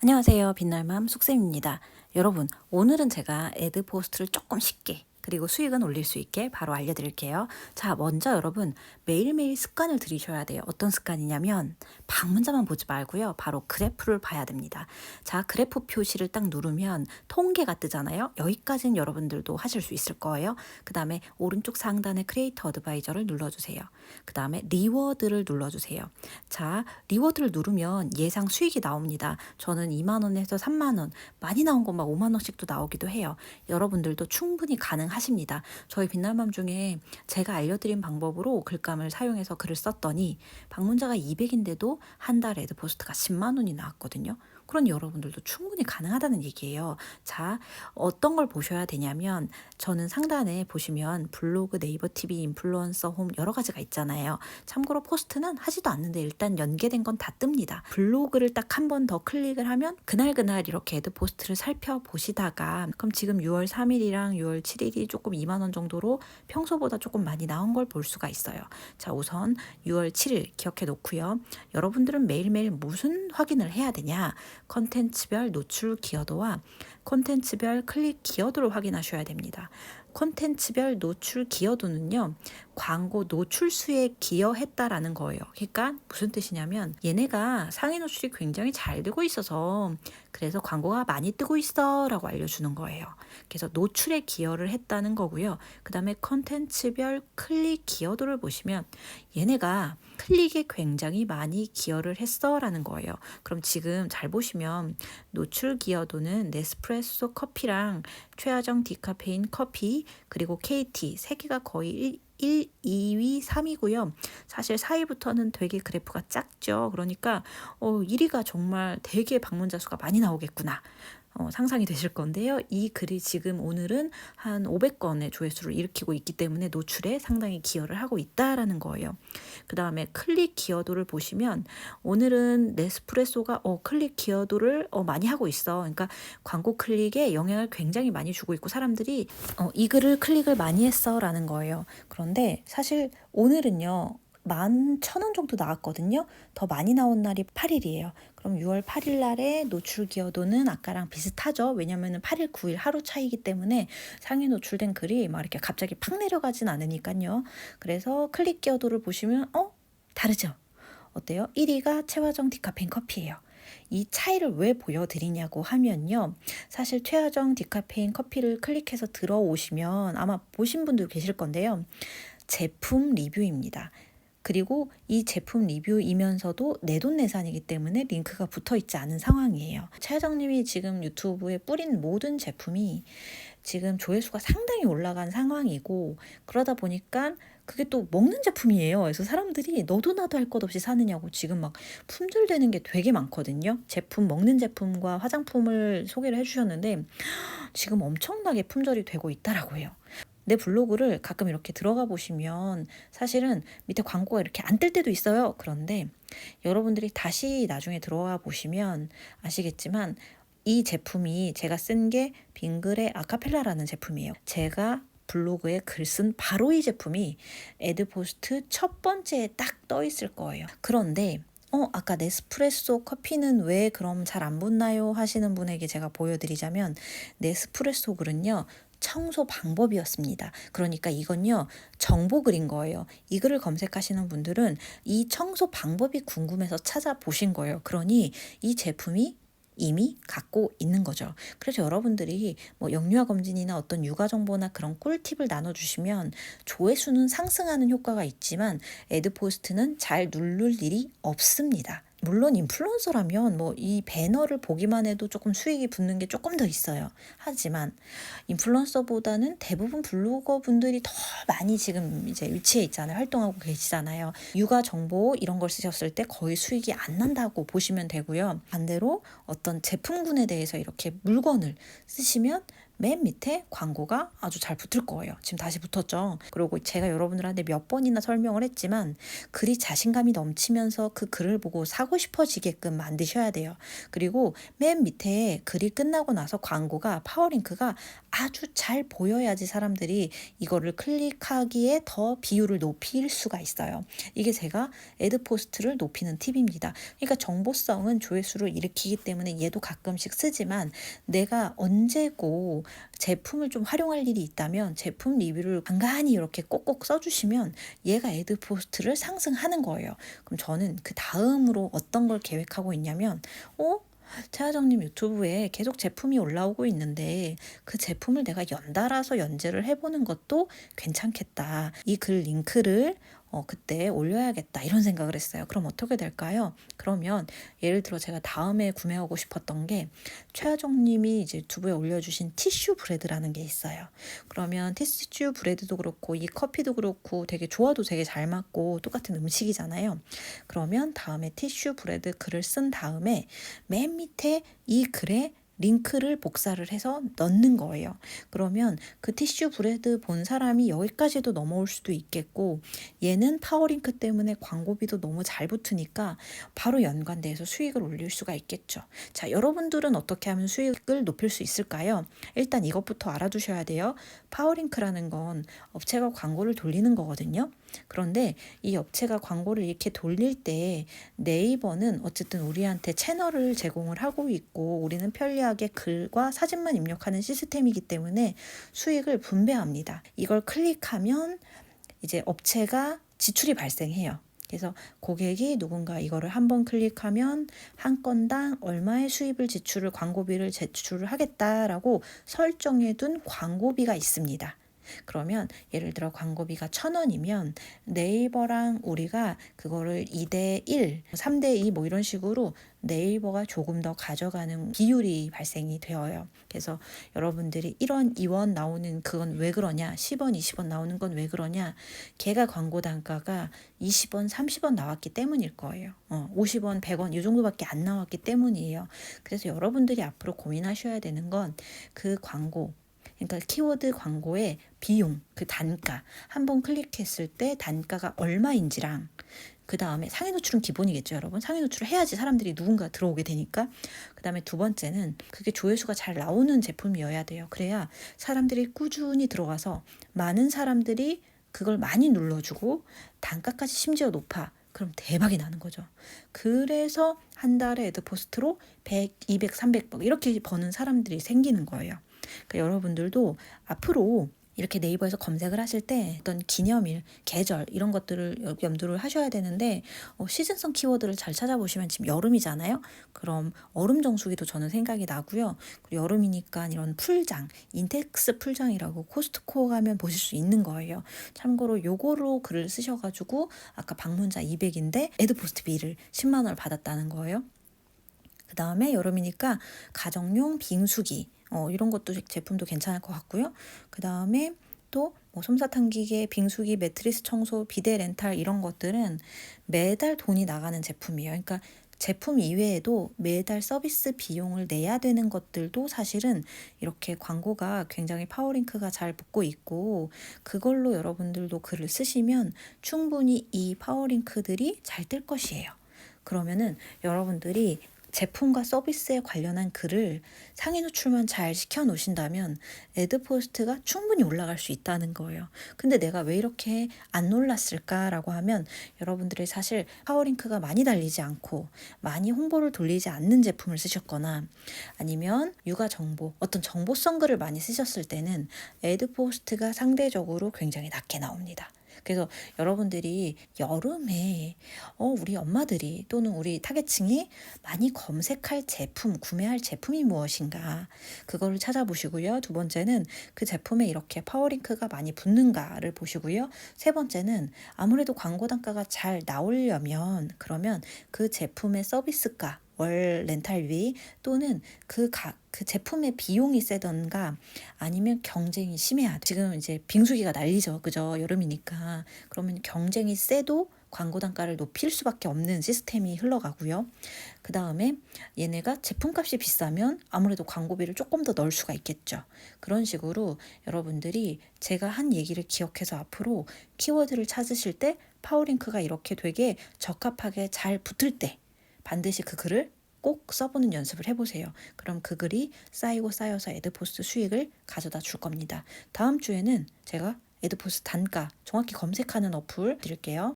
안녕하세요. 빛날맘 속쌤입니다. 여러분, 오늘은 제가 애드 포스트를 조금 쉽게 그리고 수익은 올릴 수 있게 바로 알려드릴게요. 자, 먼저 여러분 매일매일 습관을 들이셔야 돼요. 어떤 습관이냐면 방문자만 보지 말고요. 바로 그래프를 봐야 됩니다. 자, 그래프 표시를 딱 누르면 통계가 뜨잖아요. 여기까지는 여러분들도 하실 수 있을 거예요. 그 다음에 오른쪽 상단에 크리에이터 어드바이저를 눌러주세요. 그 다음에 리워드를 눌러주세요. 자, 리워드를 누르면 예상 수익이 나옵니다. 저는 2만 원에서 3만 원, 많이 나온 건 막 5만 원씩도 나오기도 해요. 여러분들도 충분히 가능하십니다. 저희 빛날맘 중에 제가 알려드린 방법으로 글감을 사용해서 글을 썼더니 방문자가 200인데도 한 달 애드포스트가 10만 원이 나왔거든요. 그러니 여러분들도 충분히 가능하다는 얘기예요. 자, 어떤 걸 보셔야 되냐면 저는 상단에 보시면 블로그, 네이버 TV, 인플루언서, 홈 여러 가지가 있잖아요. 참고로 포스트는 하지도 않는데 일단 연계된 건 다 뜹니다. 블로그를 딱 한 번 더 클릭을 하면 그날 이렇게 애드 포스트를 살펴보시다가 그럼 지금 6월 3일이랑 6월 7일이 조금 2만 원 정도로 평소보다 조금 많이 나온 걸 볼 수가 있어요. 자, 우선 6월 7일 기억해 놓고요. 여러분들은 매일매일 무슨 확인을 해야 되냐? 콘텐츠별 노출 기여도와 콘텐츠별 클릭 기여도를 확인하셔야 됩니다. 콘텐츠별 노출 기여도는요, 광고 노출 수에 기여했다라는 거예요. 그러니까 무슨 뜻이냐면 얘네가 상위 노출이 굉장히 잘 되고 있어서 그래서 광고가 많이 뜨고 있어 라고 알려주는 거예요. 그래서 노출에 기여를 했다는 거고요. 그 다음에 콘텐츠별 클릭 기여도를 보시면 얘네가 클릭에 굉장히 많이 기여를 했어 라는 거예요. 그럼 지금 잘 보시면 노출 기여도는 네스프레소 커피랑 최하정 디카페인 커피 그리고 KT 세 개가 거의 1, 2위, 3위고요. 사실 4위부터는 되게 그래프가 작죠. 그러니까 1위가 정말 되게 방문자 수가 많이 나오겠구나. 상상이 되실 건데요. 이 글이 지금 오늘은 한 500건의 조회수를 일으키고 있기 때문에 노출에 상당히 기여를 하고 있다라는 거예요. 그 다음에 클릭 기여도를 보시면 오늘은 네스프레소가 클릭 기여도를 많이 하고 있어. 그러니까 광고 클릭에 영향을 굉장히 많이 주고 있고 사람들이 이 글을 클릭을 많이 했어 라는 거예요. 그런데 사실 오늘은요. 11,000원 정도 나왔거든요. 더 많이 나온 날이 8일이에요. 그럼 6월 8일 날에 노출 기여도는 아까랑 비슷하죠. 왜냐면은 8일, 9일 하루 차이기 때문에 상위 노출된 글이 막 이렇게 갑자기 팍 내려가진 않으니까요. 그래서 클릭 기여도를 보시면 다르죠. 어때요? 1위가 최화정 디카페인 커피예요. 이 차이를 왜 보여드리냐고 하면요. 사실 최하정 디카페인 커피를 클릭해서 들어오시면 아마 보신 분들 계실 건데요. 제품 리뷰입니다. 그리고 이 제품 리뷰이면서도 내돈내산이기 때문에 링크가 붙어있지 않은 상황이에요. 차장님이 지금 유튜브에 뿌린 모든 제품이 지금 조회수가 상당히 올라간 상황이고 그러다 보니까 그게 또 먹는 제품이에요. 그래서 사람들이 너도 나도 할 것 없이 사느냐고 지금 막 품절되는 게 되게 많거든요. 제품, 먹는 제품과 화장품을 소개를 해주셨는데 지금 엄청나게 품절이 되고 있다라고 해요. 내 블로그를 가끔 이렇게 들어가 보시면 사실은 밑에 광고가 이렇게 안 뜰 때도 있어요. 그런데 여러분들이 다시 나중에 들어가 보시면 아시겠지만 이 제품이 제가 쓴 게 빙글의 아카펠라라는 제품이에요. 제가 블로그에 글 쓴 바로 이 제품이 애드포스트 첫 번째에 딱 떠 있을 거예요. 그런데 아까 네스프레소 커피는 왜 그럼 잘 안 붙나요? 하시는 분에게 제가 보여드리자면 네스프레소 글은요. 청소 방법이었습니다. 그러니까 이건요. 정보 글인 거예요. 이 글을 검색하시는 분들은 이 청소 방법이 궁금해서 찾아보신 거예요. 그러니 이 제품이 이미 갖고 있는 거죠. 그래서 여러분들이 뭐 영유아 검진이나 어떤 육아 정보나 그런 꿀팁을 나눠주시면 조회수는 상승하는 효과가 있지만 애드포스트는 잘 누를 일이 없습니다. 물론 인플루언서라면 뭐 이 배너를 보기만 해도 조금 수익이 붙는 게 조금 더 있어요. 하지만 인플루언서보다는 대부분 블로거 분들이 더 많이 지금 이제 위치해 있잖아요. 활동하고 계시잖아요. 육아 정보 이런 걸 쓰셨을 때 거의 수익이 안 난다고 보시면 되고요. 반대로 어떤 제품군에 대해서 이렇게 물건을 쓰시면 맨 밑에 광고가 아주 잘 붙을 거예요. 지금 다시 붙었죠. 그리고 제가 여러분들한테 몇 번이나 설명을 했지만 글이 자신감이 넘치면서 그 글을 보고 사고 싶어지게끔 만드셔야 돼요. 그리고 맨 밑에 글이 끝나고 나서 광고가 파워링크가 아주 잘 보여야지 사람들이 이거를 클릭하기에 더 비율을 높일 수가 있어요. 이게 제가 애드포스트를 높이는 팁입니다. 그러니까 정보성은 조회수를 일으키기 때문에 얘도 가끔씩 쓰지만 내가 언제고 제품을 좀 활용할 일이 있다면 제품 리뷰를 간간히 이렇게 꼭꼭 써주시면 얘가 애드포스트를 상승하는 거예요. 그럼 저는 그 다음으로 어떤 걸 계획하고 있냐면 최하정님 유튜브에 계속 제품이 올라오고 있는데 그 제품을 내가 연달아서 연재를 해보는 것도 괜찮겠다. 이 글 링크를 그때 올려야겠다 이런 생각을 했어요. 그럼 어떻게 될까요? 그러면 예를 들어 제가 다음에 구매하고 싶었던 게 최하정님이 이제 유튜브에 올려주신 티슈 브레드라는 게 있어요. 그러면 티슈 브레드도 그렇고 이 커피도 그렇고 되게 조화도 되게 잘 맞고 똑같은 음식이잖아요. 그러면 다음에 티슈 브레드 글을 쓴 다음에 맨 밑에 이 글에 링크를 복사를 해서 넣는 거예요. 그러면 그 티슈 브레드 본 사람이 여기까지도 넘어올 수도 있겠고 얘는 파워링크 때문에 광고비도 너무 잘 붙으니까 바로 연관돼서 수익을 올릴 수가 있겠죠. 자, 여러분들은 어떻게 하면 수익을 높일 수 있을까요? 일단 이것부터 알아두셔야 돼요. 파워링크라는 건 업체가 광고를 돌리는 거거든요. 그런데 이 업체가 광고를 이렇게 돌릴 때 네이버는 어쨌든 우리한테 채널을 제공을 하고 있고 우리는 편리하게 글과 사진만 입력하는 시스템이기 때문에 수익을 분배합니다. 이걸 클릭하면 이제 업체가 지출이 발생해요. 그래서 고객이 누군가 이거를 한번 클릭하면 한 건당 얼마의 수입을 지출을 광고비를 제출을 하겠다라고 설정해 둔 광고비가 있습니다. 그러면 예를 들어 광고비가 1,000원이면 네이버랑 우리가 그거를 2대1, 3대2 뭐 이런 식으로 네이버가 조금 더 가져가는 비율이 발생이 되어요. 그래서 여러분들이 1원, 2원 나오는 그건 왜 그러냐, 10원, 20원 나오는 건 왜 그러냐, 걔가 광고 단가가 20원, 30원 나왔기 때문일 거예요. 50원, 100원 이 정도밖에 안 나왔기 때문이에요. 그래서 여러분들이 앞으로 고민하셔야 되는 건 그 광고, 그러니까 키워드 광고의 비용, 그 단가, 한번 클릭했을 때 단가가 얼마인지랑 그 다음에 상위 노출은 기본이겠죠, 여러분. 상위 노출을 해야지 사람들이 누군가 들어오게 되니까. 그 다음에 두 번째는 그게 조회수가 잘 나오는 제품이어야 돼요. 그래야 사람들이 꾸준히 들어가서 많은 사람들이 그걸 많이 눌러주고 단가까지 심지어 높아. 그럼 대박이 나는 거죠. 그래서 한 달에 애드포스트로 100, 200, 300억 이렇게 버는 사람들이 생기는 거예요. 그러니까 여러분들도 앞으로 이렇게 네이버에서 검색을 하실 때 어떤 기념일, 계절 이런 것들을 염두를 하셔야 되는데 시즌성 키워드를 잘 찾아보시면 지금 여름이잖아요. 그럼 얼음 정수기도 저는 생각이 나고요. 그리고 여름이니까 이런 풀장, 인텍스 풀장이라고 코스트코 가면 보실 수 있는 거예요. 참고로 요거로 글을 쓰셔가지고 아까 방문자 200인데 애드포스트비를 10만 원을 받았다는 거예요. 그 다음에 여름이니까 가정용 빙수기 이런 것도 제품도 괜찮을 것 같고요. 그 다음에 또 솜사탕 기계, 빙수기, 매트리스 청소, 비데 렌탈 이런 것들은 매달 돈이 나가는 제품이에요. 그러니까 제품 이외에도 매달 서비스 비용을 내야 되는 것들도 사실은 이렇게 광고가 굉장히 파워링크가 잘 붙고 있고 그걸로 여러분들도 글을 쓰시면 충분히 이 파워링크들이 잘 뜰 것이에요. 그러면은 여러분들이 제품과 서비스에 관련한 글을 상위 노출만 잘 시켜 놓으신다면 애드포스트가 충분히 올라갈 수 있다는 거예요. 근데 내가 왜 이렇게 안 놀랐을까라고 하면 여러분들이 사실 파워링크가 많이 달리지 않고 많이 홍보를 돌리지 않는 제품을 쓰셨거나 아니면 육아 정보, 어떤 정보성 글을 많이 쓰셨을 때는 애드포스트가 상대적으로 굉장히 낮게 나옵니다. 그래서 여러분들이 여름에 우리 엄마들이 또는 우리 타겟층이 많이 검색할 제품, 구매할 제품이 무엇인가 그거를 찾아보시고요. 두 번째는 그 제품에 이렇게 파워링크가 많이 붙는가를 보시고요. 세 번째는 아무래도 광고 단가가 잘 나오려면 그러면 그 제품의 서비스가 월 렌탈비 또는 그 제품의 비용이 세던가 아니면 경쟁이 심해야 돼. 지금 이제 빙수기가 난리죠. 그죠? 여름이니까. 그러면 경쟁이 세도 광고 단가를 높일 수밖에 없는 시스템이 흘러가고요. 그 다음에 얘네가 제품값이 비싸면 아무래도 광고비를 조금 더 넣을 수가 있겠죠. 그런 식으로 여러분들이 제가 한 얘기를 기억해서 앞으로 키워드를 찾으실 때 파워링크가 이렇게 되게 적합하게 잘 붙을 때 반드시 그 글을 꼭 써보는 연습을 해보세요. 그럼 그 글이 쌓이고 쌓여서 애드포스트 수익을 가져다 줄 겁니다. 다음 주에는 제가 애드포스트 단가 정확히 검색하는 어플 드릴게요.